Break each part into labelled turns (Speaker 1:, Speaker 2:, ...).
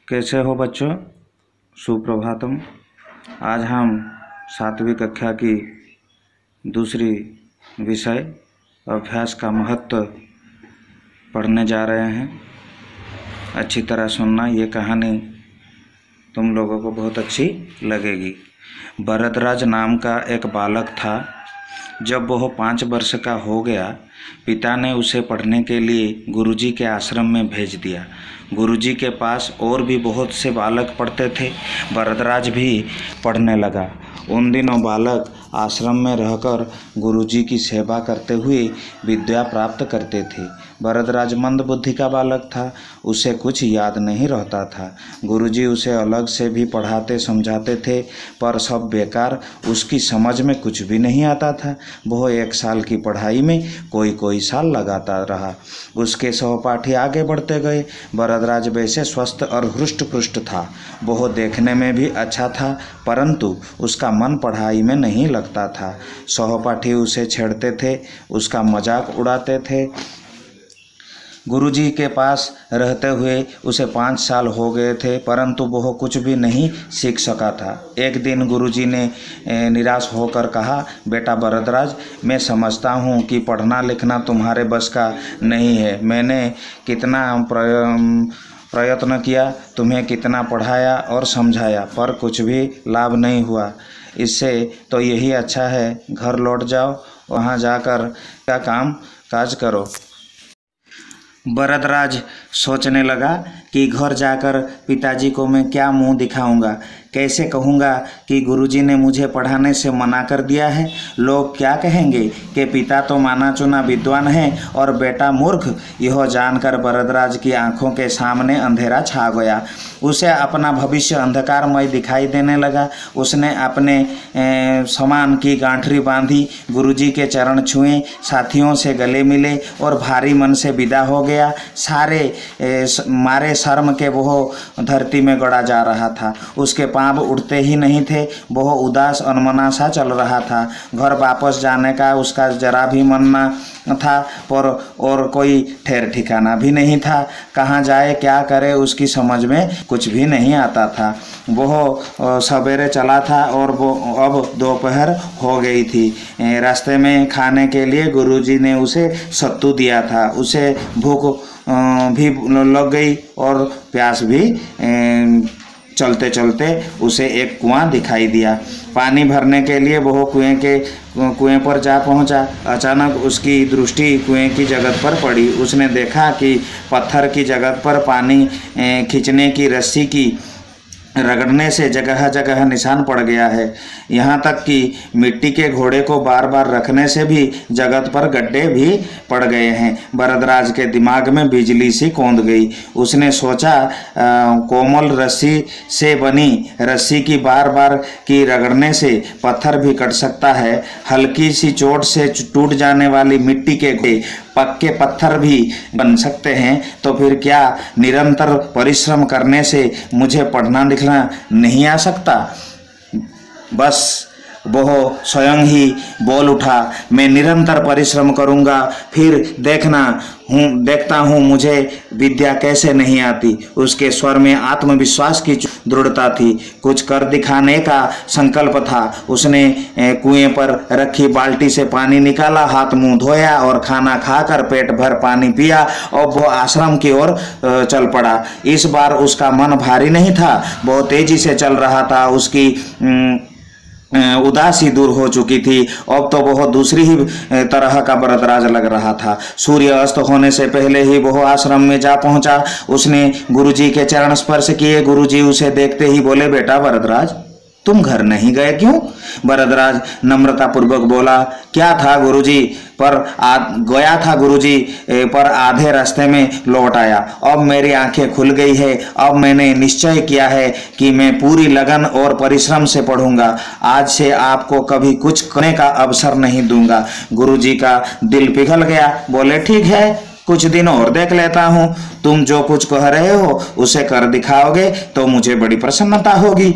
Speaker 1: कैसे हो बच्चों? सुप्रभातम। आज हम 7वीं कक्षा की दूसरी विषय अभ्यास का महत्व पढ़ने जा रहे हैं। अच्छी तरह सुनना, ये कहानी तुम लोगों को बहुत अच्छी लगेगी। भरद्वाज नाम का एक बालक था। जब वह 5 वर्ष का हो गया, पिता ने उसे पढ़ने के लिए गुरुजी के आश्रम में भेज दिया। गुरुजी के पास और भी बहुत से बालक पढ़ते थे। भरद्वाज भी पढ़ने लगा। उन दिनों बालक आश्रम में रहकर गुरुजी की सेवा करते हुए विद्या प्राप्त करते थे। भरद्वाज मंद बुद्धि का बालक था। उसे कुछ याद नहीं रहता था। गुरुजी उसे अलग से भी पढ़ाते समझाते थे, पर सब बेकार। उसकी समझ में कुछ भी नहीं आता था। वह 1 साल की पढ़ाई में कोई साल लगाता रहा। उसके सहपाठी आगे बढ़ते गए। भरद्वाज वैसे स्वस्थ और हृष्ट पुष्ट था। वह देखने में भी अच्छा था, परंतु उसका मन पढ़ाई में नहीं लगता था। सहपाठी उसे छेड़ते थे, उसका मजाक उड़ाते थे। गुरुजी के पास रहते हुए उसे 5 साल हो गए थे, परंतु वह कुछ भी नहीं सीख सका था। एक दिन गुरुजी ने निराश होकर कहा, बेटा भरद्वाज, मैं समझता हूँ कि पढ़ना लिखना तुम्हारे बस का नहीं है। मैंने कितना प्रयत्न किया, तुम्हें कितना पढ़ाया और समझाया, पर कुछ भी लाभ नहीं हुआ। इससे तो यही अच्छा है घर लौट जाओ, वहाँ जाकर क्या काम काज करो। भरद्वाज सोचने लगा कि घर जाकर पिताजी को मैं क्या मुंह दिखाऊंगा, कैसे कहूँगा कि गुरुजी ने मुझे पढ़ाने से मना कर दिया है। लोग क्या कहेंगे कि पिता तो माना चुना विद्वान है और बेटा मूर्ख। यह जानकर भरद्वाज की आंखों के सामने अंधेरा छा गया। उसे अपना भविष्य अंधकारमय दिखाई देने लगा। उसने अपने सामान की गांठरी बांधी, गुरुजी के चरण छुए, साथियों से गले मिले और भारी मन से विदा हो गया। मारे शर्म के वह धरती में गड़ा जा रहा था। उसके पांव उठते ही नहीं थे। वह उदास अनमना सा चल रहा था। घर वापस जाने का उसका जरा भी मन न था, पर और कोई ठहर ठिकाना भी नहीं था। कहाँ जाए, क्या करे, उसकी समझ में कुछ भी नहीं आता था। वह सवेरे चला था और वो अब दोपहर हो गई थी। रास्ते में खाने के लिए गुरुजी ने उसे सत्तू दिया था। उसे भूख भी लग गई और प्यास भी। चलते चलते उसे एक कुआं दिखाई दिया। पानी भरने के लिए वह कुएं पर जा पहुंचा। अचानक उसकी दृष्टि कुएं की जगह पर पड़ी। उसने देखा कि पत्थर की जगह पर पानी खींचने की रस्सी की रगड़ने से जगह जगह निशान पड़ गया है। यहाँ तक कि मिट्टी के घोड़े को बार बार रखने से भी जगत पर गड्ढे भी पड़ गए हैं। भरद्वाज के दिमाग में बिजली सी कौंध गई। उसने सोचा, कोमल रस्सी से बनी रस्सी की बार बार की रगड़ने से पत्थर भी कट सकता है। हल्की सी चोट से टूट जाने वाली मिट्टी के पक्के पत्थर भी बन सकते हैं। तो फिर क्या निरंतर परिश्रम करने से मुझे पढ़ना लिखना नहीं आ सकता? बस वह स्वयं ही बोल उठा, मैं निरंतर परिश्रम करूंगा, फिर देखता हूँ मुझे विद्या कैसे नहीं आती। उसके स्वर में आत्मविश्वास की दृढ़ता थी। कुछ कर दिखाने का संकल्प था। उसने कुएं पर रखी बाल्टी से पानी निकाला, हाथ मुंह धोया और खाना खाकर पेट भर पानी पिया और वो आश्रम की ओर चल पड़ा। इस बार उसका मन भारी नहीं था, बहुत तेजी से चल रहा था। उसकी उदासी दूर हो चुकी थी। अब तो वह दूसरी ही तरह का भरद्वाज लग रहा था। सूर्य अस्त होने से पहले ही वह आश्रम में जा पहुंचा। उसने गुरुजी के चरण स्पर्श किए। गुरुजी उसे देखते ही बोले, बेटा भरद्वाज, तुम घर नहीं गए क्यों? भरद्वाज नम्रता पूर्वक बोला, क्या था गुरुजी, गया था गुरुजी, पर आधे रास्ते में लौट आया। अब मेरी आंखें खुल गई है। अब मैंने निश्चय किया है कि मैं पूरी लगन और परिश्रम से पढ़ूंगा। आज से आपको कभी कुछ करने का अवसर नहीं दूंगा। गुरुजी का दिल पिघल गया। बोले, ठीक है, कुछ दिन और देख लेता हूँ। तुम जो कुछ कह रहे हो उसे कर दिखाओगे तो मुझे बड़ी प्रसन्नता होगी।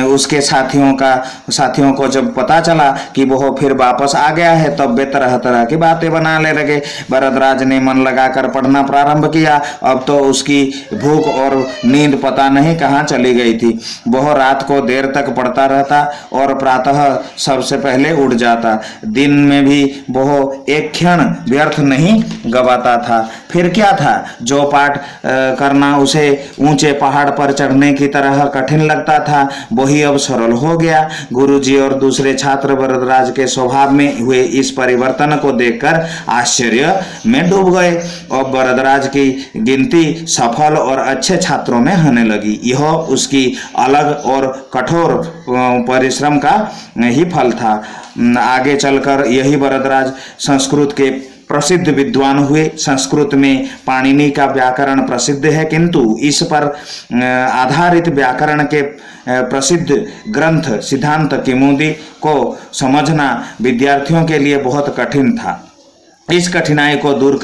Speaker 1: उसके साथियों को जब पता चला कि वह फिर वापस आ गया है तब वे तरह तरह की बातें बनाने लगे। भरद्वाज ने मन लगाकर पढ़ना प्रारंभ किया। अब तो उसकी भूख और नींद पता नहीं कहाँ चली गई थी। वह रात को देर तक पढ़ता रहता और प्रातः सबसे पहले उठ जाता। दिन में भी वह एक क्षण व्यर्थ नहीं गवाता था। फिर क्या था, जो पाठ करना उसे ऊंचे पहाड़ पर चढ़ने की तरह कठिन लगता था वही अब सरल हो गया। गुरुजी और दूसरे छात्र भरद्वाज के स्वभाव में हुए इस परिवर्तन को देखकर आश्चर्य में डूब गए। अब भरद्वाज की गिनती सफल और अच्छे छात्रों में होने लगी। यह उसकी अलग और कठोर परिश्रम का ही फल था। आगे चलकर यही भरद्वाज संस्कृत के प्रसिद्ध विद्वान हुए। संस्कृत में पाणिनि का व्याकरण प्रसिद्ध है, किंतु इस पर आधारित व्याकरण के प्रसिद्ध ग्रंथ सिद्धांत कौमुदी को समझना विद्यार्थियों के लिए बहुत कठिन था। इस कठिनाई को दूर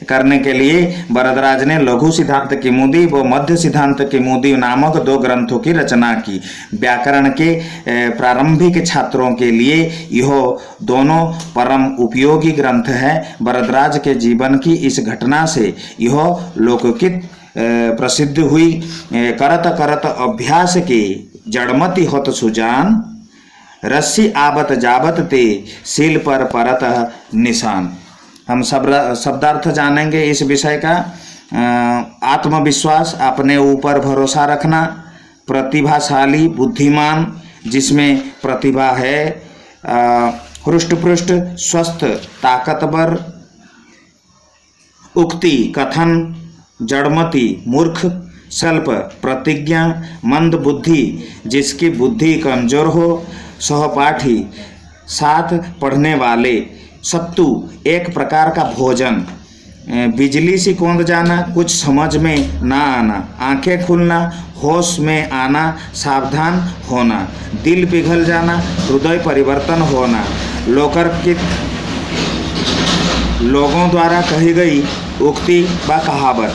Speaker 1: करने के लिए भरद्वाज ने लघु सिद्धांत कौमुदी व मध्य सिद्धांत कौमुदी नामक 2 ग्रंथों की रचना की। व्याकरण के प्रारंभिक छात्रों के लिए यह दोनों परम उपयोगी ग्रंथ हैं। भरद्वाज के जीवन की इस घटना से यह लोकहित प्रसिद्ध हुई। करत करत अभ्यास के जड़मति होत सुजान, रस्सी आवत जावत ते सील पर परत निशान। हम शब्दार्थ जानेंगे इस विषय का। आत्मविश्वास, अपने ऊपर भरोसा रखना। प्रतिभाशाली, बुद्धिमान, जिसमें प्रतिभा है। हृष्ट-पुष्ट, स्वस्थ, ताकतवर। उक्ति, कथन, जड़मति, मूर्ख। स्वल्प प्रतिज्ञा, मंद बुद्धि, जिसकी बुद्धि कमजोर हो। सहपाठी, साथ पढ़ने वाले। सत्तू, एक प्रकार का भोजन। बिजली सी कौंध जाना, कुछ समझ में ना आना। आंखें खुलना, होश में आना, सावधान होना। दिल पिघल जाना, हृदय परिवर्तन होना। लोगों द्वारा कही गई उक्ति व कहावत।